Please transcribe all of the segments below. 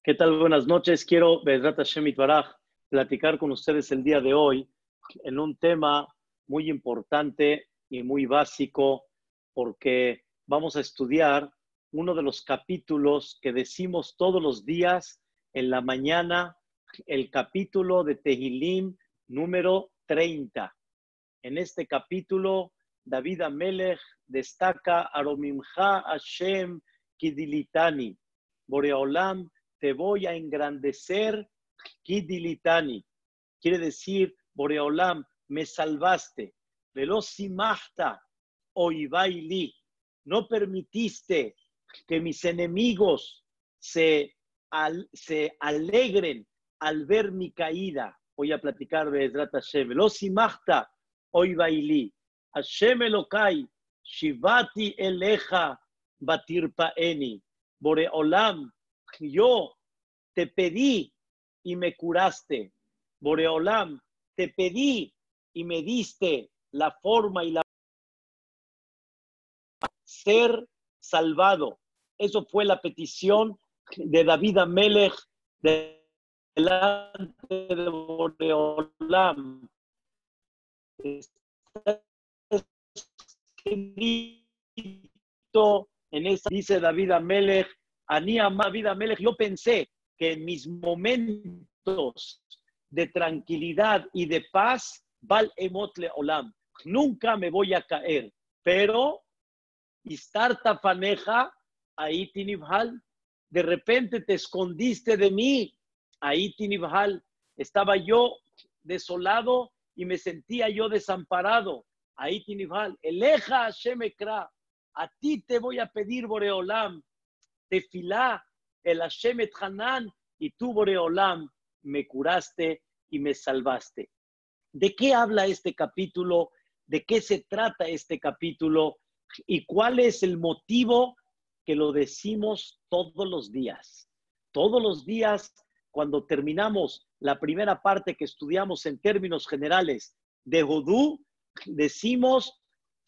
¿Qué tal? Buenas noches. Quiero, Be'ezrat Hashem Yitbaraj, platicar con ustedes el día de hoy en un tema muy importante y muy básico, porque vamos a estudiar uno de los capítulos que decimos todos los días en la mañana, el capítulo de Tehilim número 30. En este capítulo, David Amelech destaca Aromimcha Hashem Kidilitani, Boreolam, te voy a engrandecer, Kidilitani. Quiere decir, Boreolam, me salvaste. Velosimachta, oivaili. No permitiste que mis enemigos se alegren al ver mi caída. Voy a platicar de Be'ezrat Hashem. Velosimachta, oivaili. Hashem Elokai, Shivati Eleja, Batirpaeni. Boreolam, yo te pedí y me curaste. Boreolam, te pedí y me diste la forma y la ser salvado. Eso fue la petición de David Amelech delante de Boreolam. Está escrito en esa, dice David Amelech, David Amelech, yo pensé que en mis momentos de tranquilidad y de paz, Bal Emot Leolam, nunca me voy a caer, pero Istarta Faneja, ahí Tinibhal, de repente te escondiste de mí, ahí Tinibhal, estaba yo desolado y me sentía yo desamparado, ahí Tinibhal, Eleja Hashem Ekra, a ti te voy a pedir Boreolam, Tefilá, el Hashem et Hanan, y tú, Boreolam, me curaste y me salvaste. ¿De qué habla este capítulo? ¿De qué se trata este capítulo? ¿Y cuál es el motivo que lo decimos todos los días? Todos los días, cuando terminamos la primera parte que estudiamos en términos generales de Hodú, decimos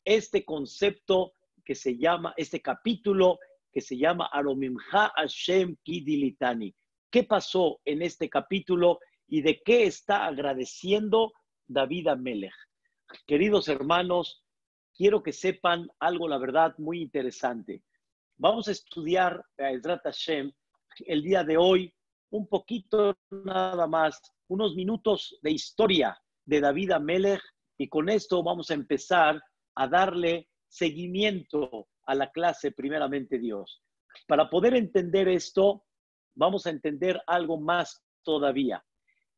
este concepto que se llama, este capítulo que se llama Aromimcha Hashem Kidilitani. ¿Qué pasó en este capítulo y de qué está agradeciendo David Amelech? Queridos hermanos, quiero que sepan algo, la verdad, muy interesante. Vamos a estudiar Be'ezrat Hashem el día de hoy, un poquito nada más, unos minutos de historia de David Amelech, y con esto vamos a empezar a darle seguimiento a la clase, primeramente Dios. Para poder entender esto, vamos a entender algo más todavía.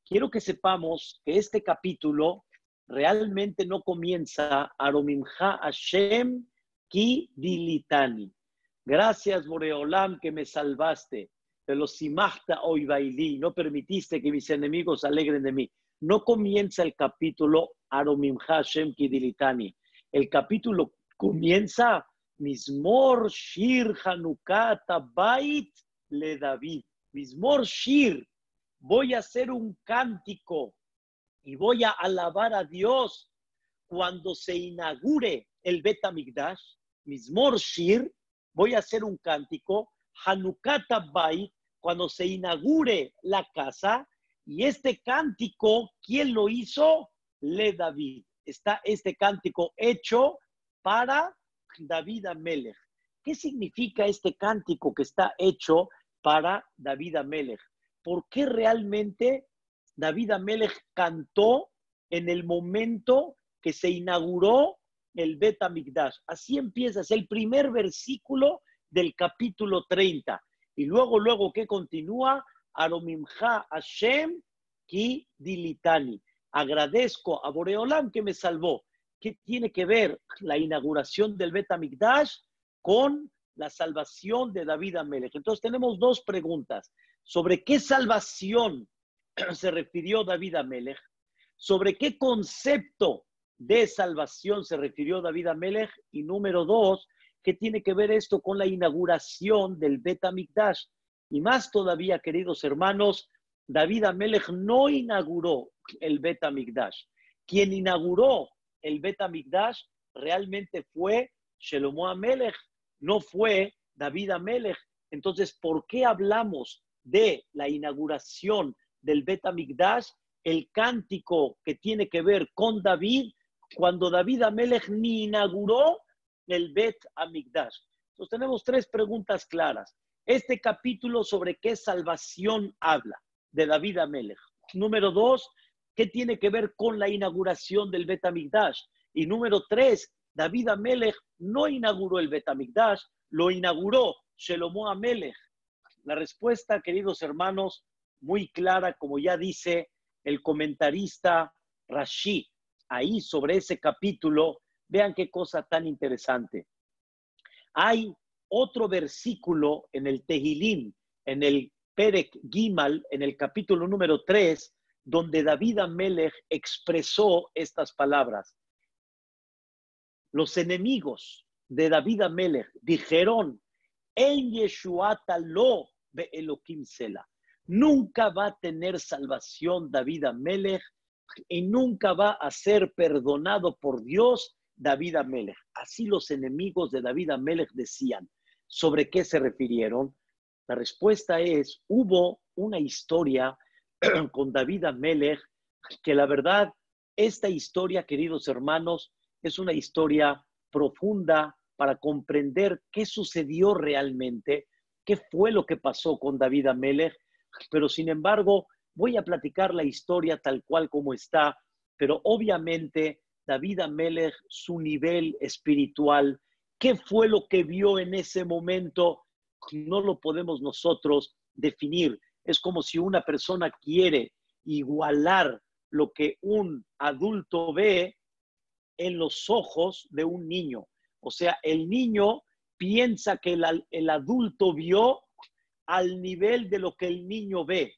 Quiero que sepamos que este capítulo realmente no comienza Aromimcha Hashem Ki Dilitani. Gracias, Boreolam, que me salvaste. Velosimachta oivaili, no permitiste que mis enemigos se alegren de mí. No comienza el capítulo Aromimcha Hashem Ki Dilitani. El capítulo comienza Mizmor Shir Hanukat Bait le David. Mizmor Shir, voy a hacer un cántico y voy a alabar a Dios cuando se inaugure el Bet HaMikdash. Mizmor Shir, voy a hacer un cántico. Hanukat Bait, cuando se inaugure la casa. Y este cántico, ¿quién lo hizo? Le David. Está este cántico hecho para David Amelech. ¿Qué significa este cántico que está hecho para David Amelech? ¿Por qué realmente David Amelech cantó en el momento que se inauguró el Bet HaMikdash? Así empieza, es el primer versículo del capítulo 30. Y luego, ¿qué continúa? Aromimcha Hashem Ki Dilitani. Agradezco a Boreolam que me salvó. ¿Qué tiene que ver la inauguración del Bet HaMikdash con la salvación de David Amelech? Entonces tenemos dos preguntas. ¿Sobre qué salvación se refirió David Amelech? ¿Sobre qué concepto de salvación se refirió David Amelech? Y número dos, ¿qué tiene que ver esto con la inauguración del Bet HaMikdash? Y más todavía, queridos hermanos, David Amelech no inauguró el Bet HaMikdash. Quien inauguró el Bet HaMikdash realmente fue Shelomo Amelech, no fue David Amelech. Entonces, ¿por qué hablamos de la inauguración del Bet HaMikdash, el cántico que tiene que ver con David, cuando David Amelech ni inauguró el Bet HaMikdash. Entonces tenemos tres preguntas claras. Este capítulo, ¿sobre qué salvación habla? De David Amelech. Número 2, ¿qué tiene que ver con la inauguración del Bet HaMikdash? Y número 3, David Amelech no inauguró el Bet HaMikdash, lo inauguró Shelomo Amelech. La respuesta, queridos hermanos, muy clara, como ya dice el comentarista Rashi, ahí sobre ese capítulo, vean qué cosa tan interesante. Hay otro versículo en el Tehilim, en el Perek Gimal, en el capítulo número 3, donde David Amelech expresó estas palabras. Los enemigos de David Amelech dijeron, En Yeshuata lo be Elohim Sela. Nunca va a tener salvación David Amelech y nunca va a ser perdonado por Dios David Amelech. Así los enemigos de David Amelech decían. ¿Sobre qué se refirieron? La respuesta es, hubo una historia con David Amelech que la verdad, esta historia, queridos hermanos, es una historia profunda para comprender qué sucedió realmente, qué fue lo que pasó con David Amelech, pero sin embargo, voy a platicar la historia tal cual como está, pero obviamente David Amelech, su nivel espiritual, qué fue lo que vio en ese momento, no lo podemos nosotros definir. Es como si una persona quiere igualar lo que un adulto ve en los ojos de un niño. O sea, el niño piensa que el adulto vio al nivel de lo que el niño ve.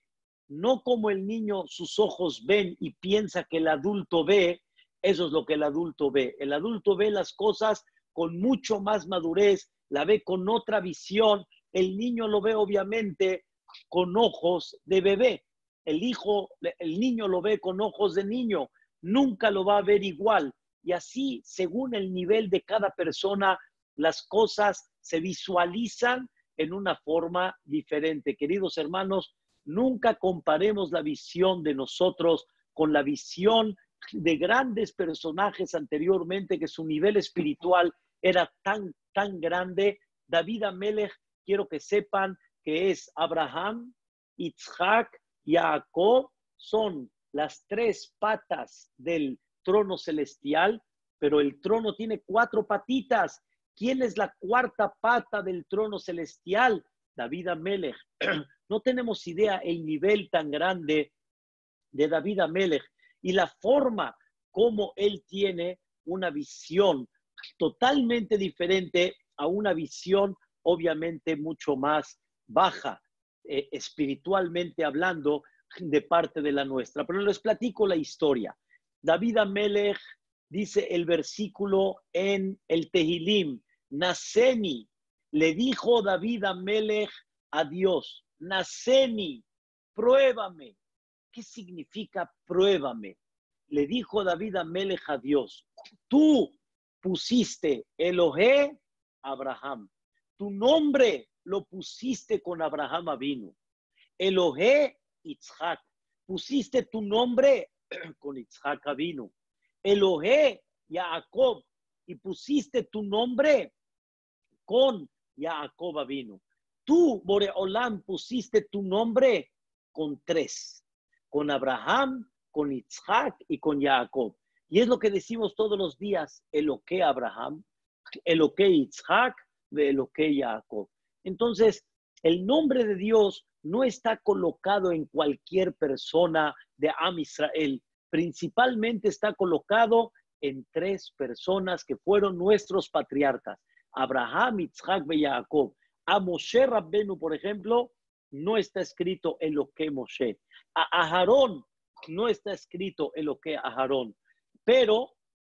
No como el niño sus ojos ven y piensa que el adulto ve, eso es lo que el adulto ve. El adulto ve las cosas con mucho más madurez, la ve con otra visión. El niño lo ve obviamente con ojos de bebé. El niño lo ve con ojos de niño. Nunca lo va a ver igual. Y así, según el nivel de cada persona, las cosas se visualizan en una forma diferente. Queridos hermanos, nunca comparemos la visión de nosotros con la visión de grandes personajes anteriormente, que su nivel espiritual era tan grande. David Amelech, quiero que sepan que es Abraham, Isaac y Jacob, son las tres patas del trono celestial, pero el trono tiene 4 patitas. ¿Quién es la cuarta pata del trono celestial? David Amelech. No tenemos idea el nivel tan grande de David Amelech y la forma como él tiene una visión totalmente diferente a una visión obviamente mucho más baja, espiritualmente hablando, de parte de la nuestra. Pero les platico la historia. David Amelech, dice el versículo en el Tehilim, Naceni, le dijo David Amelech a Dios, Naceni, pruébame. ¿Qué significa pruébame? Le dijo David Amelech a Dios, tú pusiste Elohé Abraham, tu nombre lo pusiste con Abraham Avinu, Elohé Yitzhak, pusiste tu nombre con Yitzhak Avinu, Elohé Jacob, y pusiste tu nombre con Jacob Avinu. Tú, Boreolam, pusiste tu nombre con 3, con Abraham, con Yitzhak y con Jacob. Y es lo que decimos todos los días, Eloqué Abraham, Eloqué Yitzhak, Eloqué Jacob. Entonces, el nombre de Dios no está colocado en cualquier persona de Am Israel. Principalmente está colocado en 3 personas que fueron nuestros patriarcas, Abraham, Yitzhak y Jacob. A Moshe Rabbenu, por ejemplo, no está escrito Eloqué Moshe. A Aharón no está escrito Eloqué Aharón. Pero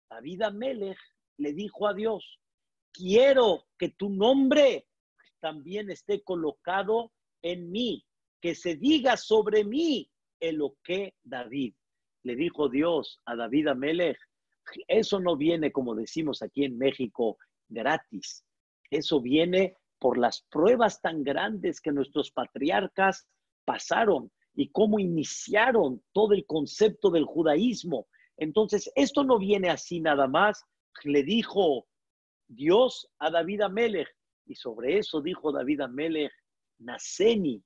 David Amelech le dijo a Dios, quiero que tu nombre también esté colocado en mí, que se diga sobre mí Eloqué David. Le dijo Dios a David Amelech, eso no viene, como decimos aquí en México, gratis. Eso viene por las pruebas tan grandes que nuestros patriarcas pasaron y cómo iniciaron todo el concepto del judaísmo. Entonces, esto no viene así nada más. Le dijo Dios a David Amelech, y sobre eso dijo David Amelech, Naseni,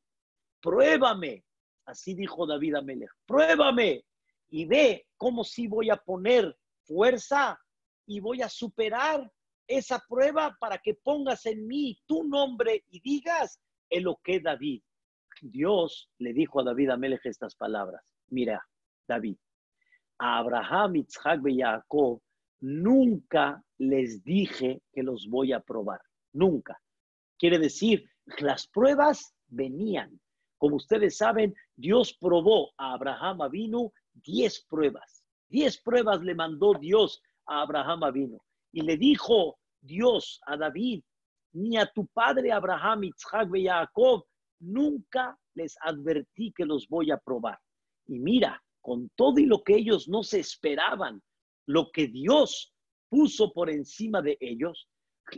pruébame. Así dijo David Amelech, pruébame y ve cómo sí voy a poner fuerza y voy a superar esa prueba para que pongas en mí tu nombre y digas Eloqué David. Dios le dijo a David Amelech estas palabras. Mira, David, a Abraham, Isaac y Jacob nunca les dije que los voy a probar. Nunca. Quiere decir, las pruebas venían. Como ustedes saben, Dios probó a Abraham Avinu 10 pruebas. 10 pruebas le mandó Dios a Abraham Avinu. Y le dijo Dios a David, ni a tu padre Abraham, Isaac y Jacob, nunca les advertí que los voy a probar. Y mira, con todo y lo que ellos no se esperaban, lo que Dios puso por encima de ellos,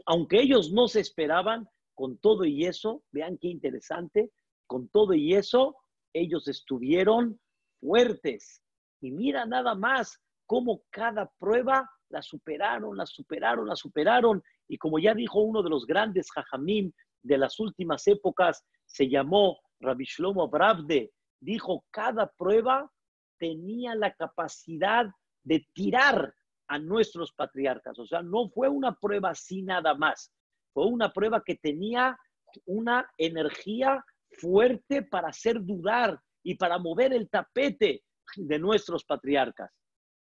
aunque ellos no se esperaban, con todo y eso, vean qué interesante, con todo y eso, ellos estuvieron fuertes. Y mira nada más cómo cada prueba la superaron, la superaron, la superaron. Y como ya dijo uno de los grandes jajamim de las últimas épocas, se llamó Rabbi Shlomo Bravde, dijo, cada prueba tenía la capacidad de tirar a nuestros patriarcas. O sea, no fue una prueba así nada más. Fue una prueba que tenía una energía fuerte para hacer dudar y para mover el tapete de nuestros patriarcas.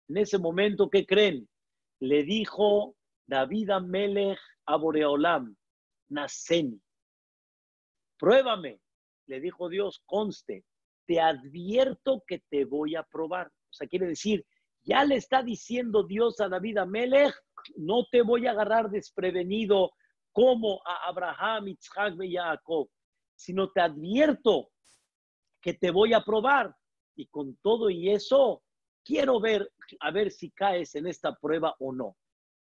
En ese momento, ¿qué creen? Le dijo David Amelech a Boreolam, Naseni, pruébame. Le dijo Dios, conste, te advierto que te voy a probar. O sea, quiere decir, ya le está diciendo Dios a David Amelech, no te voy a agarrar desprevenido como a Abraham, Isaac y Jacob, sino te advierto que te voy a probar. Y con todo y eso, quiero ver, a ver si caes en esta prueba o no.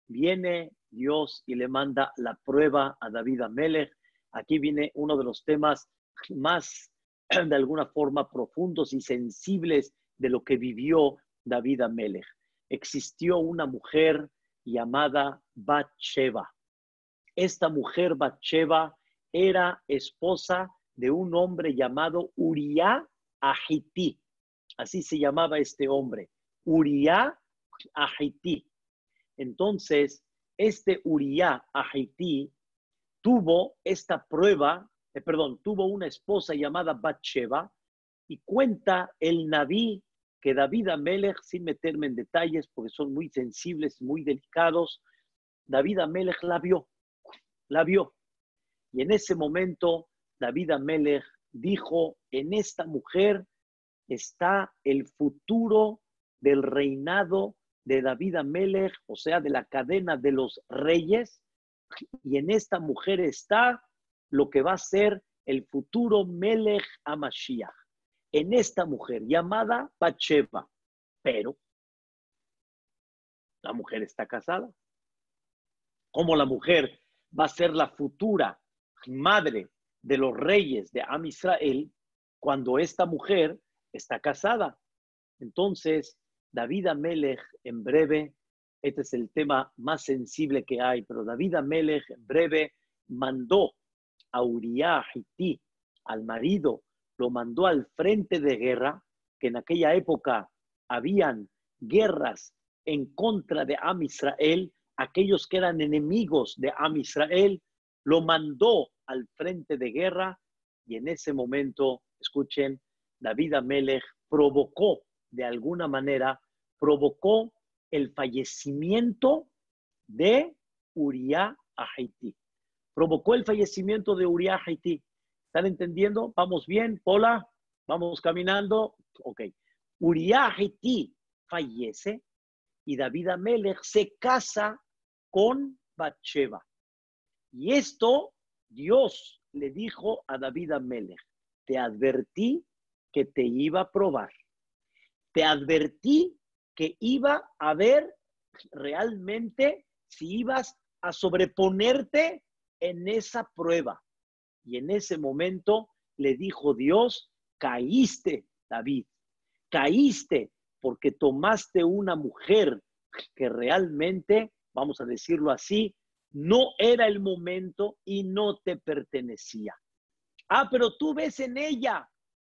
Viene Dios y le manda la prueba a David Amelech. Aquí viene uno de los temas más, de alguna forma, profundos y sensibles de lo que vivió David Amelech. Existió una mujer llamada Bat-Sheba. Esta mujer Bat-Sheba era esposa de un hombre llamado Uriah Ahití. Así se llamaba este hombre, Uriah Ahití. Entonces, este Uriah Ahití tuvo esta prueba, tuvo una esposa llamada Bat-Sheba, y cuenta el Naví que David Amelech, sin meterme en detalles porque son muy sensibles, muy delicados, David Amelech la vio. Y en ese momento, David Amelech dijo, en esta mujer está el futuro del reinado de David Amelech, o sea, de la cadena de los reyes, y en esta mujer está lo que va a ser el futuro Melech HaMashiach. En esta mujer llamada Bat-Sheba, pero la mujer está casada. ¿Cómo la mujer va a ser la futura madre de los reyes de Am Israel cuando esta mujer está casada? Entonces, David Amelech, en breve, este es el tema más sensible que hay, pero David Amelech, en breve, mandó a Uriah Ahití, al marido, lo mandó al frente de guerra, que en aquella época habían guerras en contra de Am Israel, aquellos que eran enemigos de Am Israel, lo mandó al frente de guerra, y en ese momento, escuchen, David Amelech provocó, de alguna manera, provocó el fallecimiento de Uriah Ahití. Provocó el fallecimiento de Uriah Ahití. ¿Están entendiendo? ¿Vamos bien, Pola? ¿Vamos caminando? Ok. Uriah Ahití fallece y David Amelech se casa con Bat-Sheba. Y esto Dios le dijo a David Amelech, te advertí que te iba a probar. Te advertí que iba a ver realmente si ibas a sobreponerte en esa prueba. Y en ese momento le dijo Dios, caíste, David, caíste porque tomaste una mujer que realmente, vamos a decirlo así, no era el momento y no te pertenecía. Ah, pero tú ves en ella,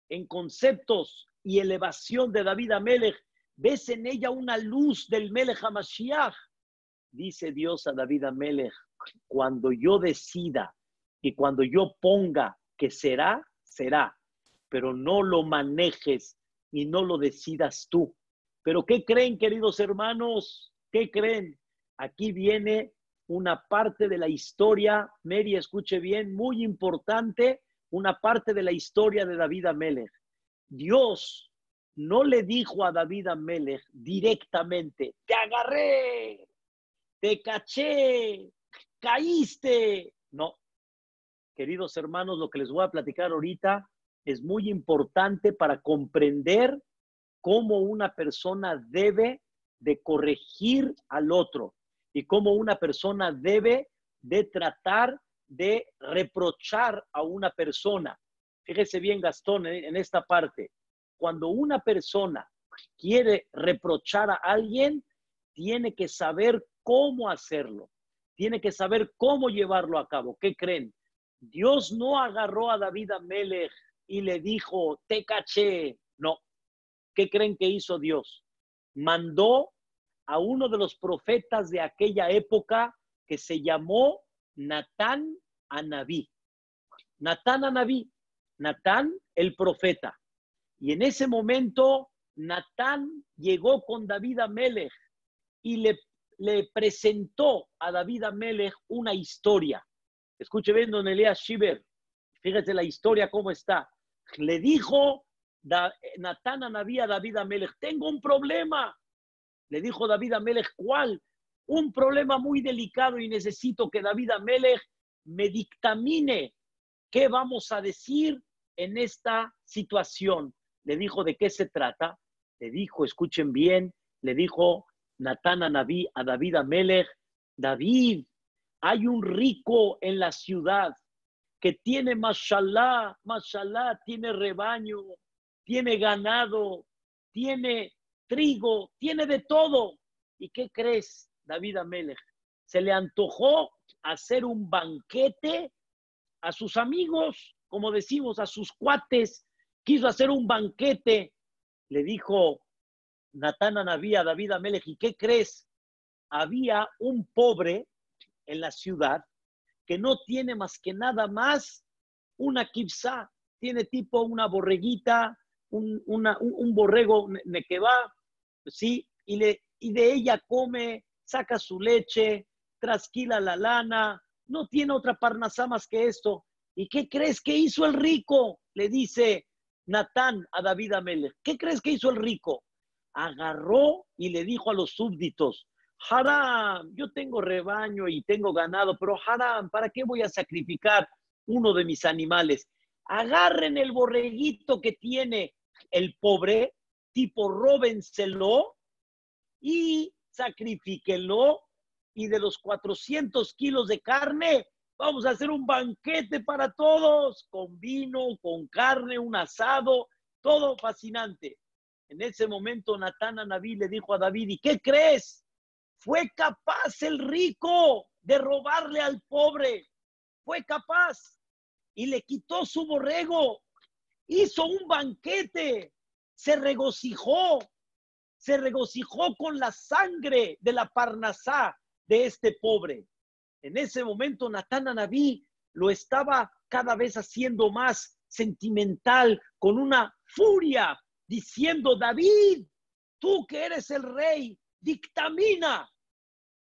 en conceptos y elevación de David Amelech, ves en ella una luz del Melech HaMashiach. Dice Dios a David Amelech, cuando yo decida y cuando yo ponga que será, será, pero no lo manejes y no lo decidas tú. Pero ¿qué creen, queridos hermanos? ¿Qué creen? Aquí viene una parte de la historia, Mary, escuche bien, muy importante, una parte de la historia de David Amelech. Dios no le dijo a David Amelech directamente, te agarré, te caché, caíste. No, queridos hermanos, lo que les voy a platicar ahorita es muy importante para comprender cómo una persona debe de corregir al otro y cómo una persona debe de tratar de reprochar a una persona. Fíjese bien, Gastón, en esta parte. Cuando una persona quiere reprochar a alguien, tiene que saber cómo hacerlo. Tiene que saber cómo llevarlo a cabo. ¿Qué creen? Dios no agarró a David Amelech y le dijo, te caché. No. ¿Qué creen que hizo Dios? Mandó a uno de los profetas de aquella época que se llamó Natán Anabí. Natán Anabí, Natán el profeta. Y en ese momento Natán llegó con David Amelech y le presentó a David Amelech una historia. Escuche bien, don Elías Shiver, fíjese la historia cómo está. Le dijo Natán Anabí a David Amelech, tengo un problema. Le dijo David Amelech, ¿cuál? Un problema muy delicado y necesito que David Amelech me dictamine qué vamos a decir en esta situación. Le dijo, ¿de qué se trata? Le dijo, escuchen bien, le dijo Natán Anabí a David Amelech, David, hay un rico en la ciudad que tiene mashallah, tiene rebaño, tiene ganado, tiene trigo, tiene de todo. ¿Y qué crees, David Amelech? Se le antojó hacer un banquete a sus amigos, como decimos, a sus cuates. Quiso hacer un banquete. Le dijo Natán Anabí a David Amelech, ¿y qué crees? Había un pobre en la ciudad que no tiene más que nada más una kibsá, tiene tipo una borreguita, un borrego nequebá, ¿sí? Y de ella come, saca su leche, trasquila la lana, no tiene otra parnasá más que esto. ¿Y qué crees que hizo el rico? Le dice Natán a David Amelech. ¿Qué crees que hizo el rico? Agarró y le dijo a los súbditos, Haram, yo tengo rebaño y tengo ganado, pero Haram, ¿para qué voy a sacrificar uno de mis animales? Agarren el borreguito que tiene el pobre, tipo róbenselo y sacrifíquenlo, y de los 400 kilos de carne, vamos a hacer un banquete para todos, con vino, con carne, un asado, todo fascinante. En ese momento Natán Anabí le dijo a David, ¿y qué crees? Fue capaz el rico de robarle al pobre. Fue capaz. Y le quitó su borrego. Hizo un banquete. Se regocijó con la sangre de la parnasá de este pobre. En ese momento Natán Anabí lo estaba cada vez haciendo más sentimental, con una furia, diciendo, David, tú que eres el rey, dictamina.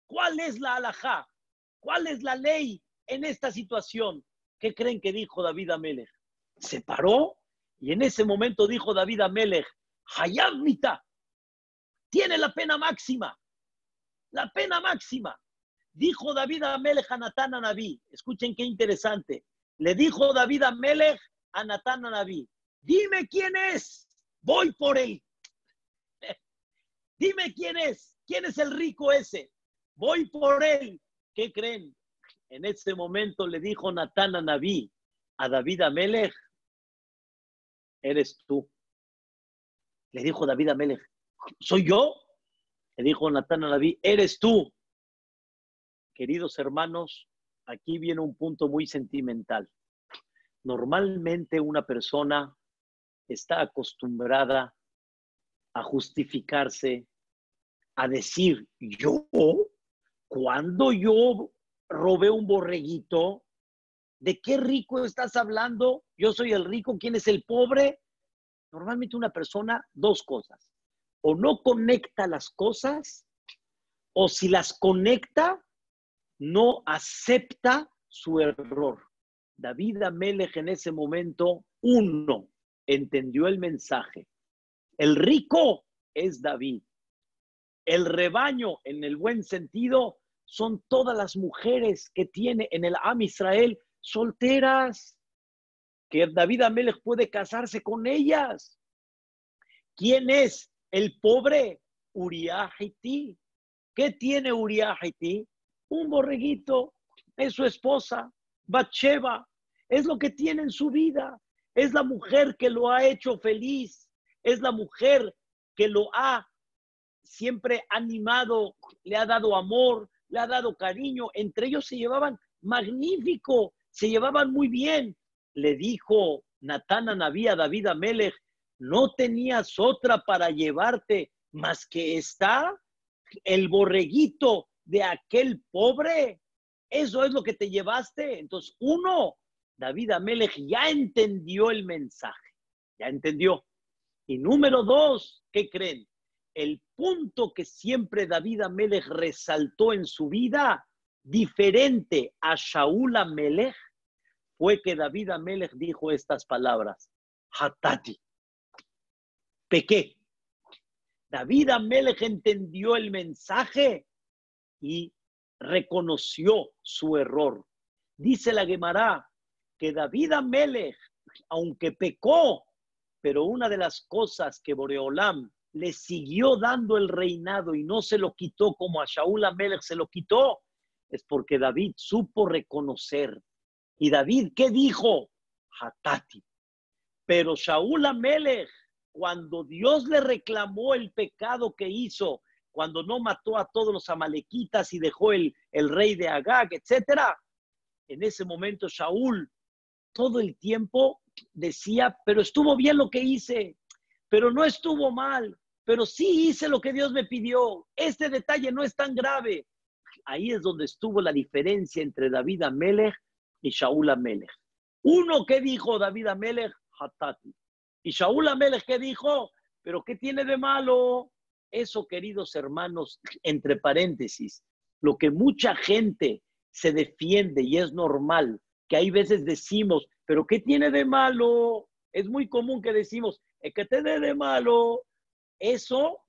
¿Cuál es la halajá? ¿Cuál es la ley en esta situación? ¿Qué creen que dijo David Amelech? Se paró y en ese momento dijo David Amelech, Hayab Mita, tiene la pena máxima. La pena máxima. Dijo David Amelech a Natán Anabí. Escuchen qué interesante. Le dijo David Amelech a Natán Anabí, dime quién es, voy por él. Dime quién es el rico ese, voy por él. ¿Qué creen? En ese momento le dijo Natán Anabí a David Amelech, eres tú. Le dijo David a Melech, ¿soy yo? Le dijo Natán a David, eres tú. Queridos hermanos, aquí viene un punto muy sentimental. Normalmente una persona está acostumbrada a justificarse, a decir, yo, cuando yo robé un borreguito, ¿de qué rico estás hablando? Yo soy el rico, ¿quién es el pobre? Normalmente una persona, dos cosas, o no conecta las cosas, o si las conecta, no acepta su error. David Amelech en ese momento, uno, entendió el mensaje. El rico es David. El rebaño, en el buen sentido, son todas las mujeres que tiene en el Am Israel solteras, que David Amelech puede casarse con ellas. ¿Quién es el pobre? Uriah Hití. ¿Qué tiene Uriah Hití? Un borreguito, es su esposa, Batsheba, es lo que tiene en su vida, es la mujer que lo ha hecho feliz, es la mujer que lo ha siempre animado, le ha dado amor, le ha dado cariño, entre ellos se llevaban magnífico, se llevaban muy bien. Le dijo Natán a Nabí a David Amelech, no tenías otra para llevarte más que esta, el borreguito de aquel pobre, eso es lo que te llevaste. Entonces, uno, David Amelech ya entendió el mensaje, ya entendió. Y número dos, ¿qué creen? El punto que siempre David Amelech resaltó en su vida, diferente a Shaul Amelech, fue que David Amelech dijo estas palabras, Hatati, pequé. David Amelech entendió el mensaje y reconoció su error. Dice la Gemara que David Amelech, aunque pecó, pero una de las cosas que Boreolam le siguió dando el reinado y no se lo quitó como a Shaul Amelech se lo quitó, es porque David supo reconocer. ¿Y David qué dijo? Hatati. Pero Shaul Amelech, cuando Dios le reclamó el pecado que hizo, cuando no mató a todos los amalequitas y dejó el rey de Agag, etc., en ese momento Shaul todo el tiempo decía, pero estuvo bien lo que hice, pero no estuvo mal, pero sí hice lo que Dios me pidió, este detalle no es tan grave. Ahí es donde estuvo la diferencia entre David Amelech y Shaul Amelech. Uno que dijo David Amelech, Hatati. Y Shaul Amelech que dijo, pero ¿qué tiene de malo? Eso, queridos hermanos, entre paréntesis, lo que mucha gente se defiende y es normal, que hay veces decimos, pero ¿qué tiene de malo? Es muy común que decimos, ¿qué tiene de malo? Eso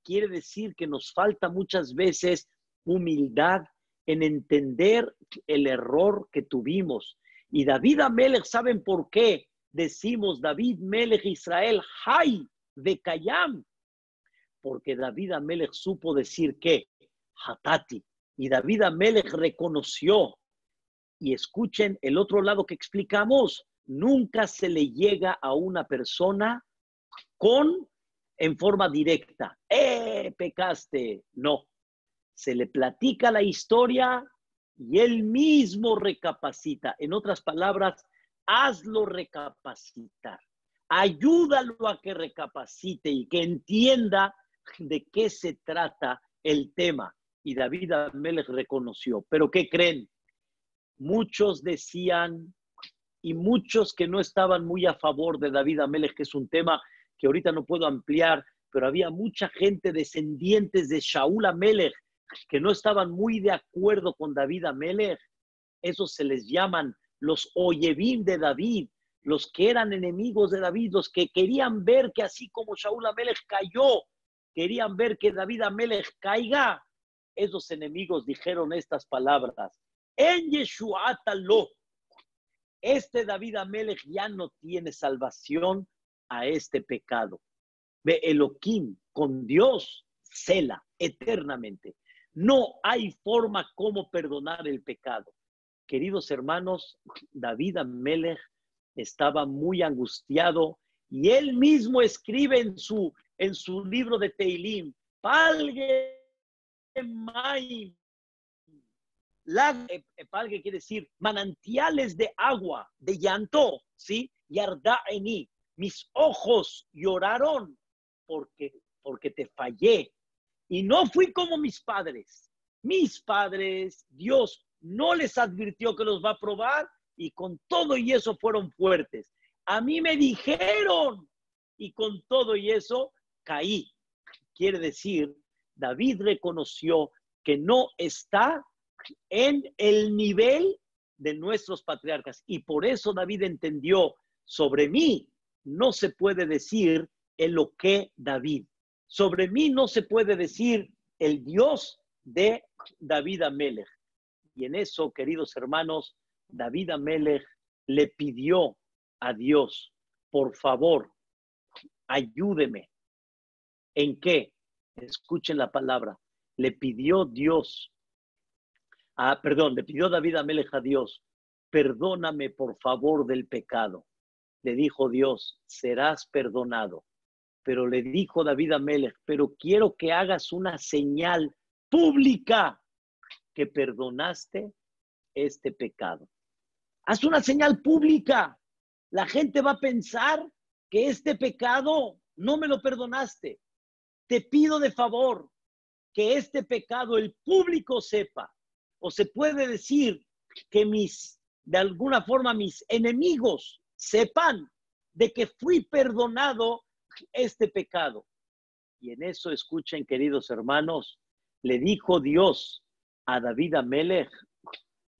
quiere decir que nos falta muchas veces humildad en entender el error que tuvimos. Y David Amelech, ¿saben por qué? Decimos David Melech Israel, Hay de Kayam, porque David Amelech supo decir que Hatati, y David Amelech reconoció. Y escuchen el otro lado que explicamos, nunca se le llega a una persona en forma directa, pecaste, no, se le platica la historia y él mismo recapacita. En otras palabras, hazlo recapacitar. Ayúdalo a que recapacite y que entienda de qué se trata el tema. Y David Amelech reconoció. ¿Pero qué creen? Muchos decían, y muchos que no estaban muy a favor de David Amelech, que es un tema que ahorita no puedo ampliar, pero había mucha gente descendientes de Shaul Amelech que no estaban muy de acuerdo con David Amelech. Esos se les llaman los Oyevim de David, los que eran enemigos de David, los que querían ver que así como Shaul Amelech cayó, querían ver que David Amelech caiga. Esos enemigos dijeron estas palabras, en Yeshuat lo, este David Amelech ya no tiene salvación a este pecado. Ve Elohim, con Dios, cela eternamente. No hay forma como perdonar el pecado. Queridos hermanos, David Amelech estaba muy angustiado Y él mismo escribe en su libro de Teilim, Palge Maim, Palge quiere decir manantiales de agua, de llanto, ¿sí? Yarda eni, mis ojos lloraron porque te fallé. Y no fui como mis padres. Mis padres, Dios no les advirtió que los va a probar y con todo y eso fueron fuertes. A mí me dijeron y con todo y eso caí. Quiere decir, David reconoció que no está en el nivel de nuestros patriarcas. Y por eso David entendió, sobre mí no se puede decir el lo que David. Sobre mí no se puede decir el Dios de David Amelech. Y en eso, queridos hermanos, David Amelech le pidió a Dios, por favor, ayúdeme. ¿En qué? Escuchen la palabra. Le pidió David Amelech a Dios, perdóname por favor del pecado. Le dijo Dios, serás perdonado. Pero le dijo David Amelech, pero quiero que hagas una señal pública que perdonaste este pecado. Haz una señal pública. La gente va a pensar que este pecado no me lo perdonaste. Te pido de favor que este pecado el público sepa. O se puede decir que de alguna forma mis enemigos sepan de que fui perdonado este pecado. Y en eso, escuchen, queridos hermanos, le dijo Dios a David Amelech,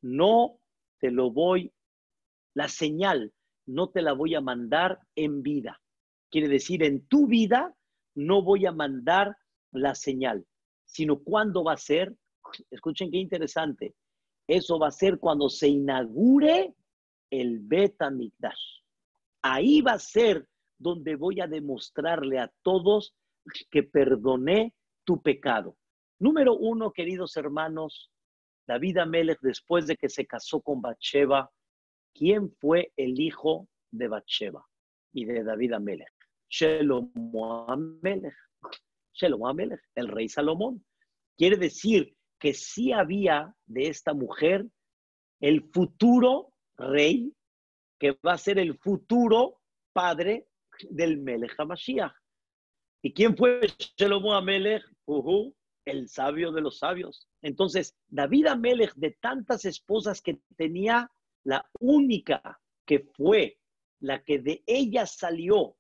no te lo voy, la señal no te la voy a mandar en vida. Quiere decir, en tu vida no voy a mandar la señal, sino ¿cuándo va a ser? Escuchen qué interesante. Eso va a ser cuando se inaugure el Bet HaMikdash. Ahí va a ser donde voy a demostrarle a todos que perdoné tu pecado. Número uno, queridos hermanos, David Amelech, después de que se casó con Bathsheba, ¿quién fue el hijo de Bathsheba y de David Amelech? Shelomo Amelech. Shelomo Amelech, el rey Salomón. Quiere decir que sí había de esta mujer el futuro rey que va a ser el futuro padre del Melech HaMashiach. ¿Y quién fue Shelomo Amelech? El sabio de los sabios. Entonces, David Amelech, de tantas esposas que tenía, la única que fue la que de ella salió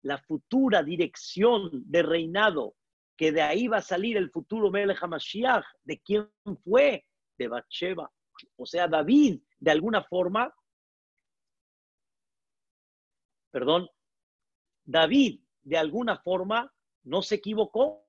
la futura dirección de reinado, que de ahí va a salir el futuro Melech HaMashiach, ¿de quién fue? De Bathsheba. O sea, David, de alguna forma, David, de alguna forma, no se equivocó.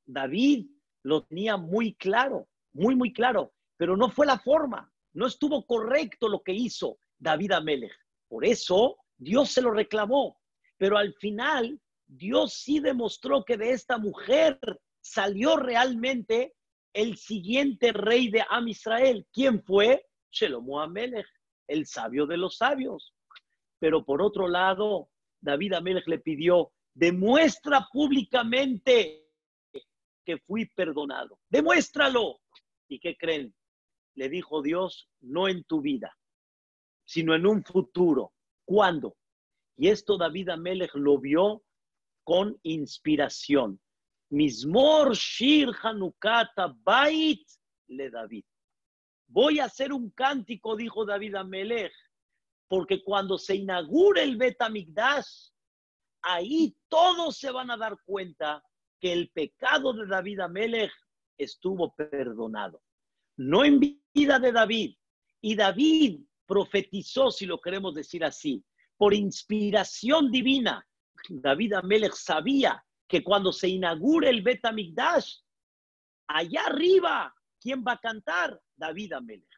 David lo tenía muy claro, muy, muy claro, pero no fue la forma, no estuvo correcto lo que hizo David Amelech. Por eso Dios se lo reclamó, pero al final Dios sí demostró que de esta mujer salió realmente el siguiente rey de Am Israel. ¿Quién fue? Shelomo Amelech, el sabio de los sabios. Pero por otro lado, David Amelech le pidió, demuestra públicamente que fui perdonado. Demuéstralo. ¿Y qué creen? Le dijo Dios, no en tu vida, sino en un futuro. ¿Cuándo? Y esto David Amelech lo vio con inspiración. Mismor Shir Hanukata Bait le David. Voy a hacer un cántico, dijo David Amelech, porque cuando se inaugure el Bet HaMikdash, ahí todos se van a dar cuenta que el pecado de David Amelech estuvo perdonado. No en vida de David. Y David profetizó, si lo queremos decir así, por inspiración divina. David Amelech sabía que cuando se inaugure el Bet HaMikdash, allá arriba, ¿quién va a cantar? David Amelech.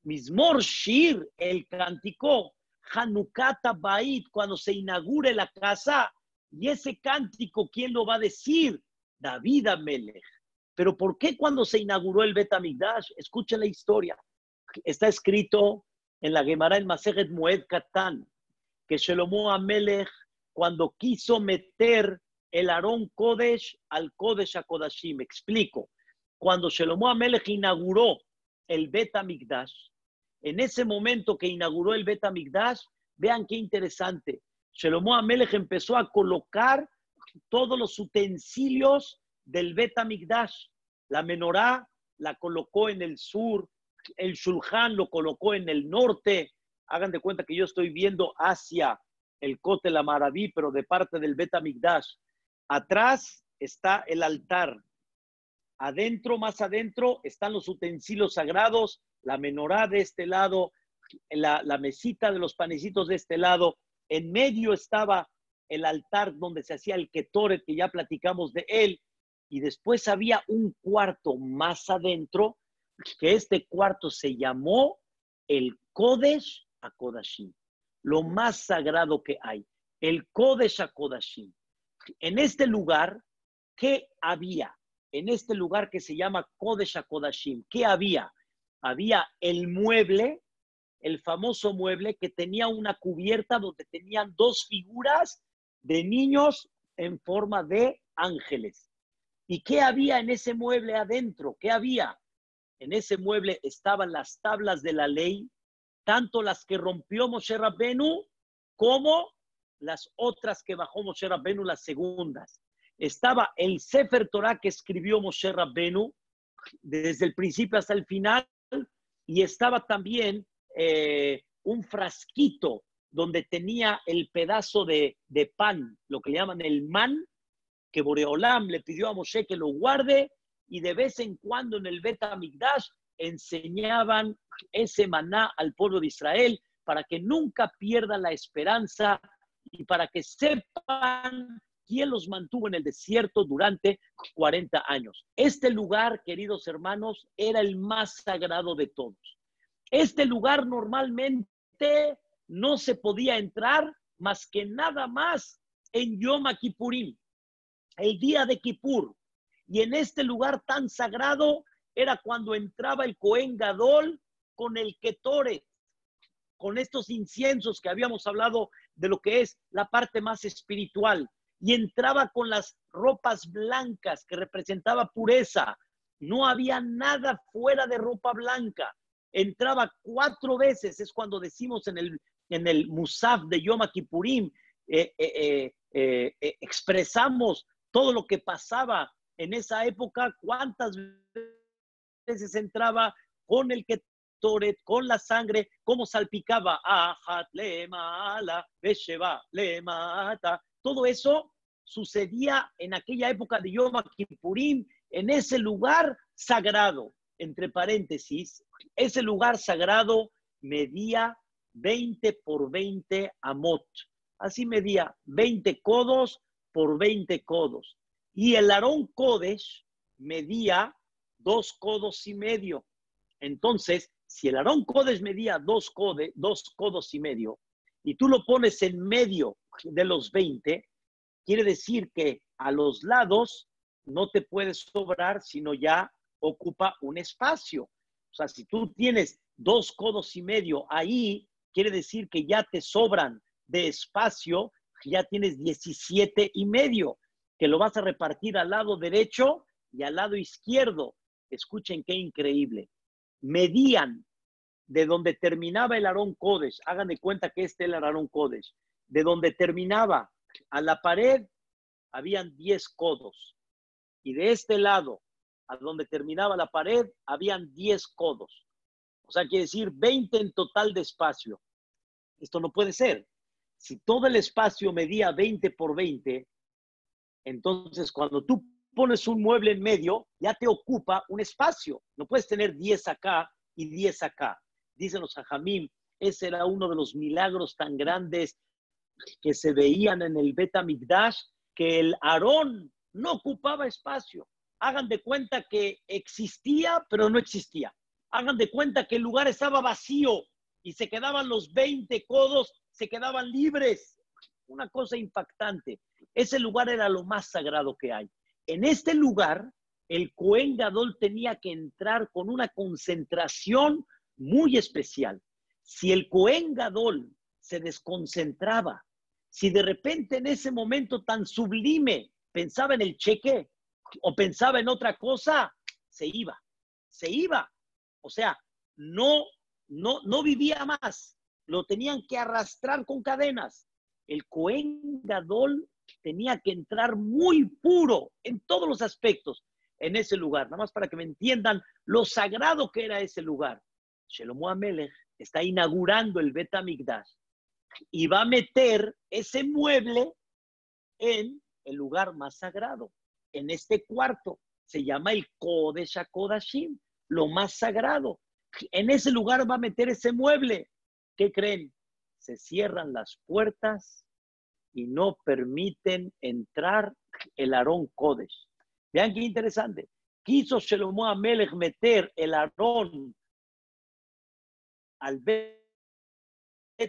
Mismor Shir, el cántico, Hanukata Bait, cuando se inaugure la casa, y ese cántico, ¿quién lo va a decir? David Amelech. Pero ¿por qué cuando se inauguró el Bet HaMikdash? Escuchen la historia. Está escrito en la Gemara en Masejet Moed Katan, que Shelomo Amelech, cuando quiso meter el Arón Kodesh al Kodesh HaKodashim. Me explico. Cuando Shelomo Amelech inauguró el Bet HaMikdash, en ese momento que inauguró el Bet HaMikdash, vean qué interesante. Shelomo Amelech empezó a colocar todos los utensilios del Bet HaMikdash. La menorá la colocó en el sur, el Shulchan lo colocó en el norte. Hagan de cuenta que yo estoy viendo hacia el Kotel HaMaraví, pero de parte del Bet HaMikdash. Atrás está el altar. Adentro, más adentro, están los utensilios sagrados, la menorá de este lado, la mesita de los panecitos de este lado. En medio estaba el altar donde se hacía el Ketoret, que ya platicamos de él. Y después había un cuarto más adentro, que este cuarto se llamó el Kodesh HaKodashim, lo más sagrado que hay, el Kodesh HaKodashim. En este lugar, ¿qué había? En este lugar que se llama Kodesh HaKodashim, ¿qué había? Había el mueble, el famoso mueble que tenía una cubierta donde tenían dos figuras de niños en forma de ángeles. ¿Y qué había en ese mueble adentro? ¿Qué había? En ese mueble estaban las tablas de la ley, tanto las que rompió Moshe Rabbenu como las otras que bajó Moshe Rabbenu, las segundas. Estaba el Sefer Torah que escribió Moshe Rabbenu desde el principio hasta el final, y estaba también un frasquito donde tenía el pedazo de pan, lo que le llaman el man, que Boreolam le pidió a Moshe que lo guarde, y de vez en cuando en el Bet HaMikdash enseñaban ese maná al pueblo de Israel para que nunca pierdan la esperanza y para que sepan quién los mantuvo en el desierto durante 40 años. Este lugar, queridos hermanos, era el más sagrado de todos. Este lugar normalmente no se podía entrar más que nada más en Yom Kippurim, el día de Kippur. Y en este lugar tan sagrado era cuando entraba el Cohen Gadol con el Ketoret, con estos inciensos que habíamos hablado de lo que es la parte más espiritual. Y entraba con las ropas blancas que representaba pureza. No había nada fuera de ropa blanca. Entraba 4 veces, es cuando decimos en el Musaf de Yom Kippurim, expresamos todo lo que pasaba en esa época, cuántas veces entraba con el Ketoret, con la sangre, cómo salpicaba, Ajat lemala, Besheva lemata. Todo eso sucedía en aquella época de Yom Kippurim, en ese lugar sagrado. Entre paréntesis, ese lugar sagrado medía 20 por 20 amot. Así medía 20 codos por 20 codos. Y el Arón Kodesh medía 2 codos y medio. Entonces, si el Arón Kodesh medía 2 codos y medio, y tú lo pones en medio de los 20, quiere decir que a los lados no te puedes sobrar, sino ya ocupa un espacio. O sea, si tú tienes 2 codos y medio ahí, quiere decir que ya te sobran de espacio, ya tienes 17 y medio, que lo vas a repartir al lado derecho y al lado izquierdo. Escuchen qué increíble. Medían de donde terminaba el Arón Kodesh, hagan de cuenta que este es el Arón Kodesh, de donde terminaba a la pared, habían 10 codos. Y de este lado, a donde terminaba la pared, habían 10 codos. O sea, quiere decir 20 en total de espacio. Esto no puede ser. Si todo el espacio medía 20 por 20, entonces cuando tú pones un mueble en medio, ya te ocupa un espacio. No puedes tener 10 acá y 10 acá. Dicen los Jajamim, ese era uno de los milagros tan grandes que se veían en el Bet HaMikdash, que el Aarón no ocupaba espacio. Hagan de cuenta que existía, pero no existía. Hagan de cuenta que el lugar estaba vacío y se quedaban los 20 codos, se quedaban libres. Una cosa impactante. Ese lugar era lo más sagrado que hay. En este lugar, el Cohen Gadol tenía que entrar con una concentración muy especial. Si el Cohen Gadol se desconcentraba. Si de repente en ese momento tan sublime pensaba en el cheque o pensaba en otra cosa, se iba. O sea, no vivía más. Lo tenían que arrastrar con cadenas. El Cohen Gadol tenía que entrar muy puro en todos los aspectos en ese lugar. Nada más para que me entiendan lo sagrado que era ese lugar. Shelomo HaMelech está inaugurando el Bet HaMikdash y va a meter ese mueble en el lugar más sagrado, en este cuarto. Se llama el Kodesh HaKodashim, lo más sagrado. En ese lugar va a meter ese mueble. ¿Qué creen? Se cierran las puertas y no permiten entrar el Arón Kodesh. Vean qué interesante. Quiso Shelomo HaMelech meter el Arón al Bet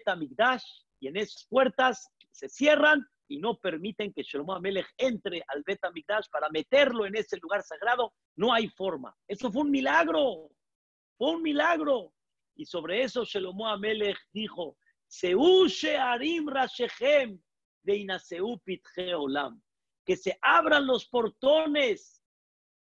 HaMikdash y en esas puertas se cierran y no permiten que Shelomo HaMelech entre al Bet HaMikdash para meterlo en ese lugar sagrado. No hay forma. Eso fue un milagro. Fue un milagro. Y sobre eso Shelomo HaMelech dijo, Seu she'arim rashechem de inaseu pitche olam. Que se abran los portones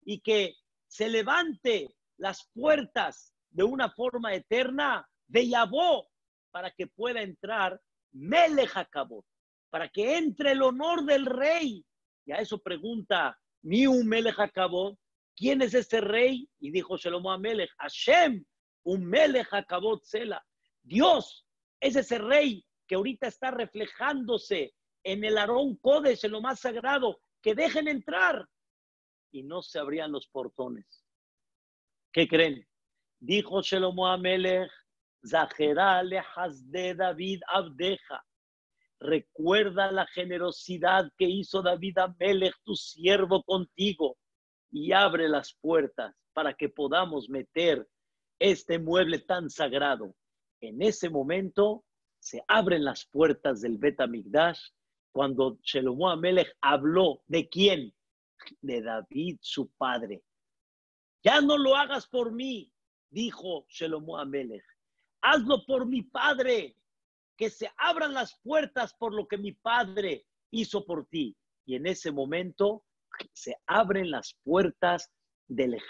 y que se levante las puertas de una forma eterna de Yabó para que pueda entrar Melech HaKavod, para que entre el honor del rey. Y a eso pregunta Miu Melech HaKavod, ¿quién es ese rey? Y dijo Shelomo HaMelech, Hashem, un Melech HaKavod Sela. Dios es ese rey que ahorita está reflejándose en el Arón Kodesh, en lo más sagrado, que dejen entrar. Y no se abrían los portones. ¿Qué creen? Dijo Shelomo HaMelech, Zahera lehasde David abdeja. Recuerda la generosidad que hizo David HaMelech, tu siervo, contigo, y abre las puertas para que podamos meter este mueble tan sagrado. En ese momento se abren las puertas del Bet HaMikdash cuando Shelomo HaMelech habló ¿de quién? De David, su padre. Ya no lo hagas por mí, dijo Shelomo HaMelech. Hazlo por mi padre, que se abran las puertas por lo que mi padre hizo por ti. Y en ese momento se abren las puertas del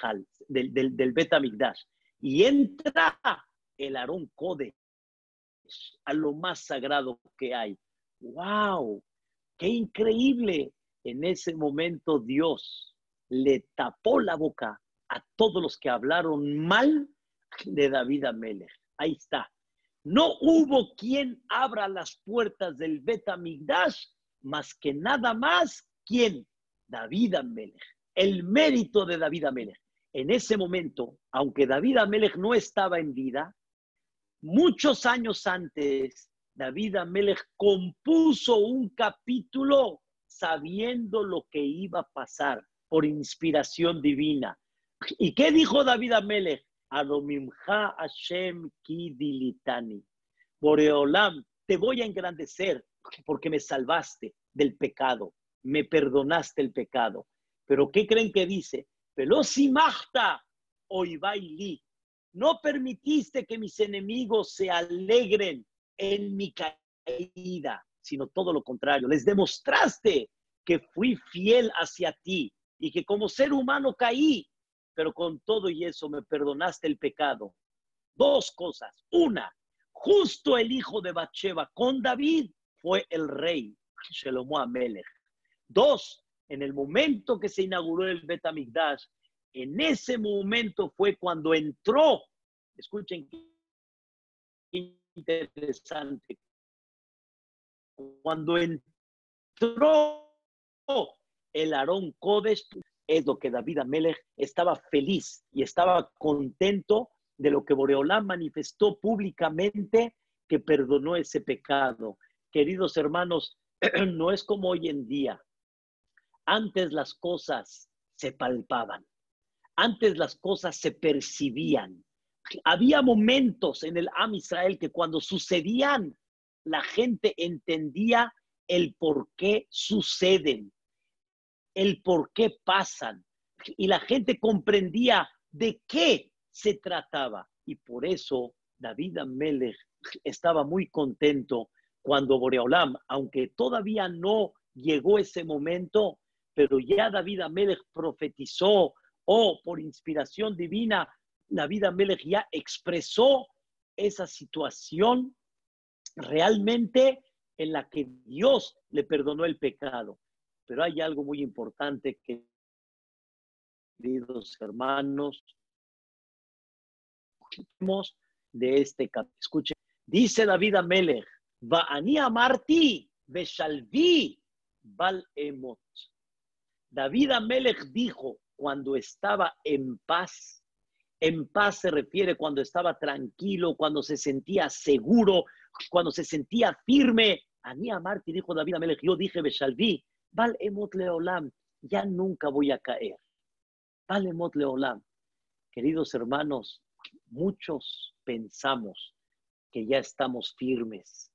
Bet HaMikdash y entra el Arón Kodesh a lo más sagrado que hay. ¡Wow! ¡Qué increíble! En ese momento Dios le tapó la boca a todos los que hablaron mal de David HaMelech. Ahí está. No hubo quien abra las puertas del Bet HaMikdash más que nada más, ¿quién? David HaMelech. El mérito de David HaMelech. En ese momento, aunque David HaMelech no estaba en vida, muchos años antes, David HaMelech compuso un capítulo sabiendo lo que iba a pasar por inspiración divina. ¿Y qué dijo David HaMelech? Adomimcha Hashem ki dilitani. Boreolam, te voy a engrandecer porque me salvaste del pecado, me perdonaste el pecado. Pero ¿qué creen que dice? Velosimachta oivaili. No permitiste que mis enemigos se alegren en mi caída, sino todo lo contrario. Les demostraste que fui fiel hacia ti y que como ser humano caí, pero con todo y eso me perdonaste el pecado. Dos cosas. Una, justo el hijo de Bathsheba con David fue el rey, Shelomo HaMelech. Dos, en el momento que se inauguró el Bet HaMikdash, en ese momento fue cuando entró, escuchen qué interesante, cuando entró el Arón Kodesh, es lo que David HaMelech estaba feliz y estaba contento de lo que Boreolam manifestó públicamente, que perdonó ese pecado. Queridos hermanos, no es como hoy en día. Antes las cosas se palpaban. Antes las cosas se percibían. Había momentos en el Am Israel que cuando sucedían, la gente entendía el por qué suceden, el por qué pasan. Y la gente comprendía de qué se trataba. Y por eso David HaMelech estaba muy contento cuando Boreolam, aunque todavía no llegó ese momento, pero ya David Amelech profetizó o por inspiración divina, David Amelech ya expresó esa situación realmente en la que Dios le perdonó el pecado. Pero hay algo muy importante, queridos hermanos, de este capítulo. Escuchen, dice David Amelech, Va'ani amarti beshalvi bal emot. David Amelech dijo cuando estaba en paz se refiere cuando estaba tranquilo, cuando se sentía seguro, cuando se sentía firme. Ani amarti, dijo David Amelech, yo dije beshalvi bal emot leolam, ya nunca voy a caer. Bal emot leolam. Queridos hermanos, muchos pensamos que ya estamos firmes.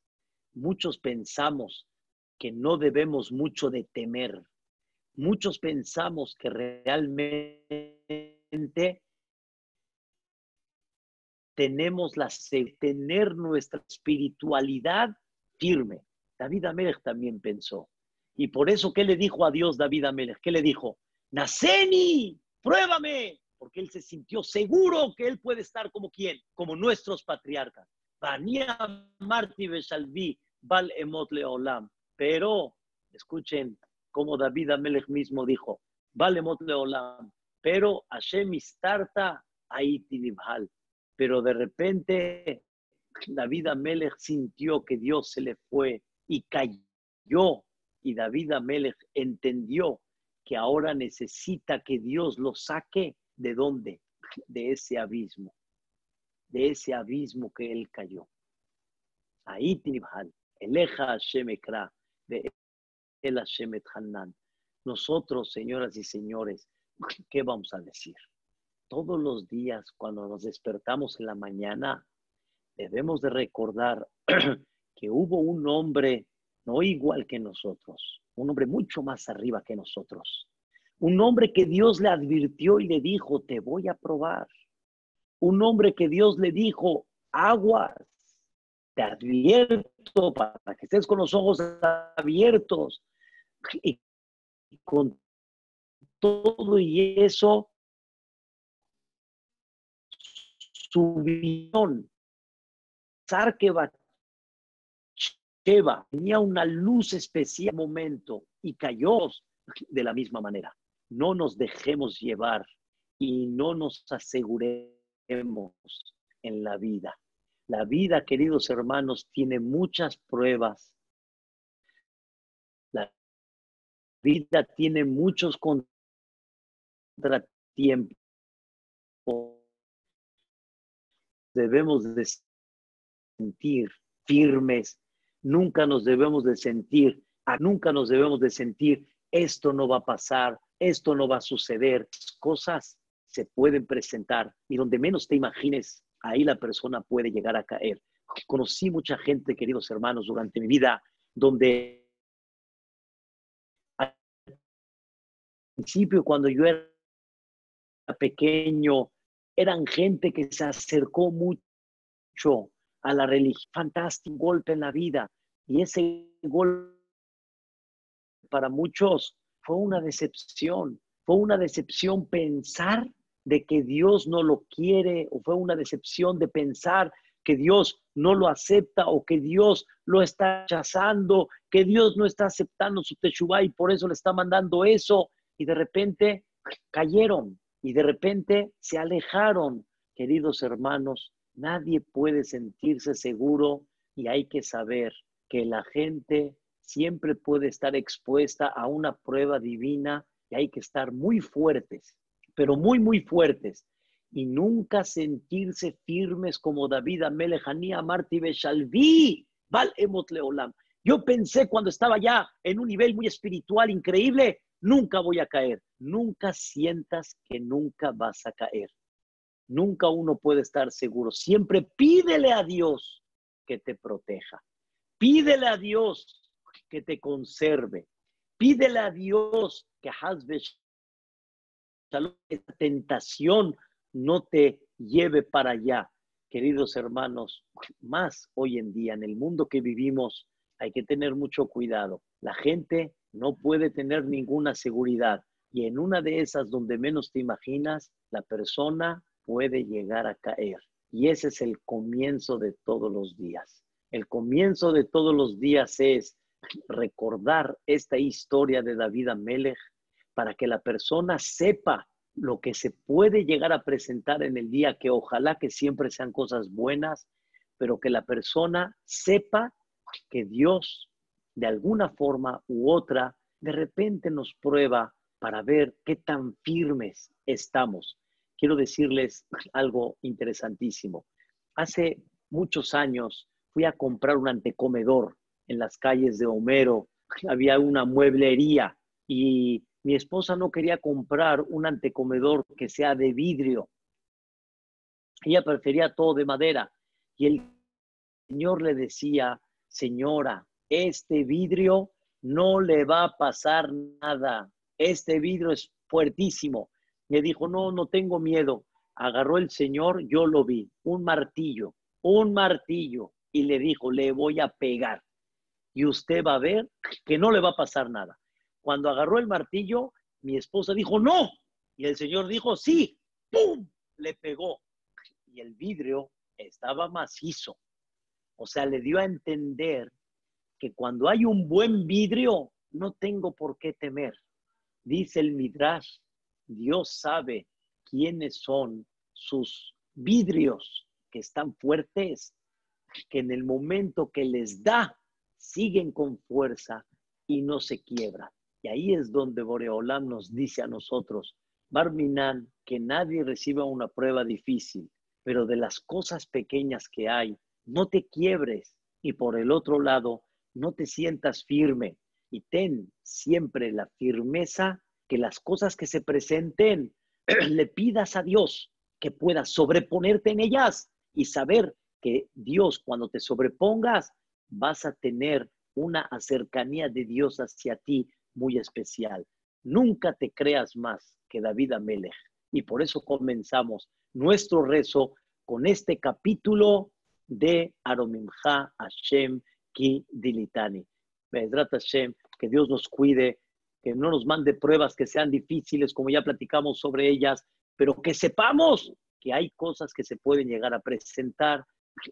Muchos pensamos que no debemos mucho de temer. Muchos pensamos que realmente tenemos tener nuestra espiritualidad firme. David Amelech también pensó. Y por eso, ¿qué le dijo a Dios David Amelech? ¿Qué le dijo? Naceni, pruébame. Porque él se sintió seguro que él puede estar como ¿quién? Como nuestros patriarcas. Marti Beshalvi, Bal Emot Leolam. Pero, escuchen como David Amelech mismo dijo, Bal Emot Leolam. Pero Hashem istarta Aiti Nibhal. Pero de repente David Amelech sintió que Dios se le fue y cayó. Y David Amelech entendió que ahora necesita que Dios lo saque. ¿De dónde? De ese abismo que él cayó. Ahí Tinibhal, Eleja Hashem Ekra, de El Hashem Et Hanan. Nosotros, señoras y señores, ¿qué vamos a decir? Todos los días, cuando nos despertamos en la mañana, debemos de recordar que hubo un hombre no igual que nosotros, un hombre mucho más arriba que nosotros. Un hombre que Dios le advirtió y le dijo, te voy a probar. Un hombre que Dios le dijo, aguas, te advierto para que estés con los ojos abiertos. Y con todo y eso, su visión, que Sheba tenía una luz especial en momento y cayó de la misma manera. No nos dejemos llevar y no nos aseguremos en la vida. La vida, queridos hermanos, tiene muchas pruebas. La vida tiene muchos contratiempos. Debemos de sentir firmes. Nunca nos debemos de sentir esto no va a pasar, esto no va a suceder. Cosas se pueden presentar y donde menos te imagines, ahí la persona puede llegar a caer. Conocí mucha gente, queridos hermanos, durante mi vida, donde al principio, cuando yo era pequeño, eran gente que se acercó mucho a la religión. Fantástico golpe en la vida. Y ese golpe para muchos fue una decepción. Fue una decepción pensar de que Dios no lo quiere, o fue una decepción de pensar que Dios no lo acepta o que Dios lo está rechazando, que Dios no está aceptando su teshuvá y por eso le está mandando eso. Y de repente cayeron y de repente se alejaron. Queridos hermanos, nadie puede sentirse seguro y hay que saber que la gente siempre puede estar expuesta a una prueba divina y hay que estar muy fuertes, pero muy, muy fuertes. Y nunca sentirse firmes como David Amelech, Ani amarti beshalvi, Bal Emot Leolam. Yo pensé cuando estaba ya en un nivel muy espiritual increíble, nunca voy a caer. Nunca sientas que nunca vas a caer. Nunca uno puede estar seguro. Siempre pídele a Dios que te proteja. Pídele a Dios que te conserve. Pídele a Dios que esta tentación no te lleve para allá. queridos hermanos, más hoy en día, en el mundo que vivimos, hay que tener mucho cuidado. La gente no puede tener ninguna seguridad. Y en una de esas donde menos te imaginas, la persona puede llegar a caer. Y ese es el comienzo de todos los días. El comienzo de todos los días es recordar esta historia de David Amelech para que la persona sepa lo que se puede llegar a presentar en el día, que ojalá que siempre sean cosas buenas, pero que la persona sepa que Dios de alguna forma u otra de repente nos prueba para ver qué tan firmes estamos. Quiero decirles algo interesantísimo. Hace muchos años fui a comprar un antecomedor en las calles de Homero. Había una mueblería y mi esposa no quería comprar un antecomedor que sea de vidrio. Ella prefería todo de madera. Y el señor le decía, señora, este vidrio no le va a pasar nada. Este vidrio es fuertísimo. Le dijo, no tengo miedo. Agarró el señor, yo lo vi, un martillo, y le dijo, le voy a pegar. Y usted va a ver que no le va a pasar nada. Cuando agarró el martillo, mi esposa dijo, no. Y el señor dijo, sí. ¡Pum! Le pegó. Y el vidrio estaba macizo. O sea, le dio a entender que cuando hay un buen vidrio, no tengo por qué temer. Dice el Midrash, Dios sabe quiénes son sus vidrios que están fuertes, que en el momento que les da, siguen con fuerza y no se quiebran. Y ahí es donde Boreolam nos dice a nosotros, Barminan, que nadie reciba una prueba difícil, pero de las cosas pequeñas que hay, no te quiebres. Y por el otro lado, no te sientas firme y ten siempre la firmeza que las cosas que se presenten le pidas a Dios que puedas sobreponerte en ellas y saber que Dios, cuando te sobrepongas, vas a tener una cercanía de Dios hacia ti muy especial. Nunca te creas más que David Amelech. Y por eso comenzamos nuestro rezo con este capítulo de Aromimcha Hashem Ki Dilitani. Be'ezrat Hashem, que Dios nos cuide, que no nos mande pruebas que sean difíciles, como ya platicamos sobre ellas, pero que sepamos que hay cosas que se pueden llegar a presentar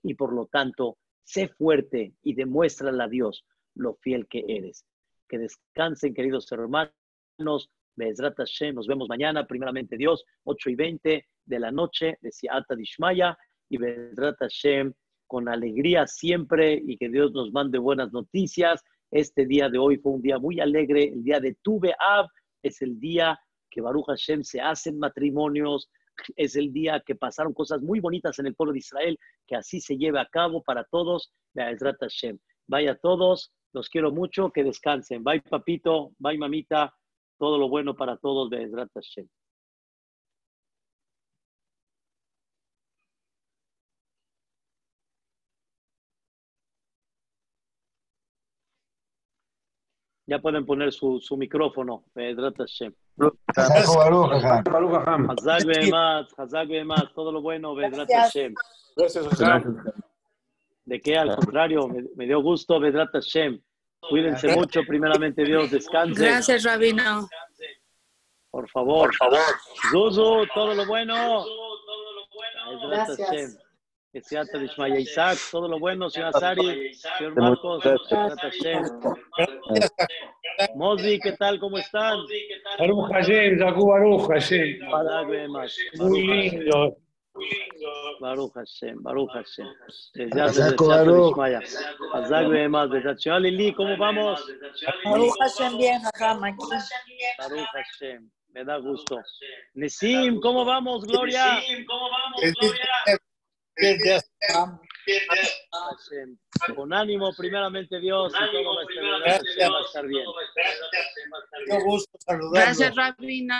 y por lo tanto, sé fuerte y demuéstrale a Dios lo fiel que eres. Que descansen, queridos hermanos. Be'ezrat Hashem, nos vemos mañana, primeramente Dios, 8:20 de la noche, de Siata Dishmaya, y Be'ezrat Hashem, con alegría siempre, y que Dios nos mande buenas noticias. Este día de hoy fue un día muy alegre, el día de Tu B'Av, es el día que Baruch Hashem se hacen matrimonios, es el día que pasaron cosas muy bonitas en el pueblo de Israel, que así se lleve a cabo para todos. Be'ezrat Hashem. Vaya a todos, los quiero mucho, que descansen. Bye papito, bye mamita, todo lo bueno para todos. Be'ezrat Hashem. Ya pueden poner su micrófono. Be'ezrat Hashem. Hazak be'emat, todo lo bueno. Be'ezrat Hashem. Gracias, Hashem. ¿De qué? Al contrario, me dio gusto. Be'ezrat Hashem. Cuídense mucho, primeramente Dios. Descansen. Gracias, Rabino. Por favor. Zuzu, todo lo bueno. Gracias. Que sea Tadishmaya Isaac, todo lo bueno, señor Azari, señor Marcos, Mozi, ¿qué tal? ¿Cómo están? Baruch Hashem, Jacob Baruch Hashem. Muy lindo. Baruch Hashem, Baruch Hashem. Señor Lili, ¿cómo vamos? Baruch Hashem, bien, Jajam, aquí. Baruch Hashem, me da gusto. Nesim, ¿cómo vamos, Gloria? Con ánimo, primeramente Dios, y todo va a estar bien. Qué gusto saludarlos. Gracias, Rabino.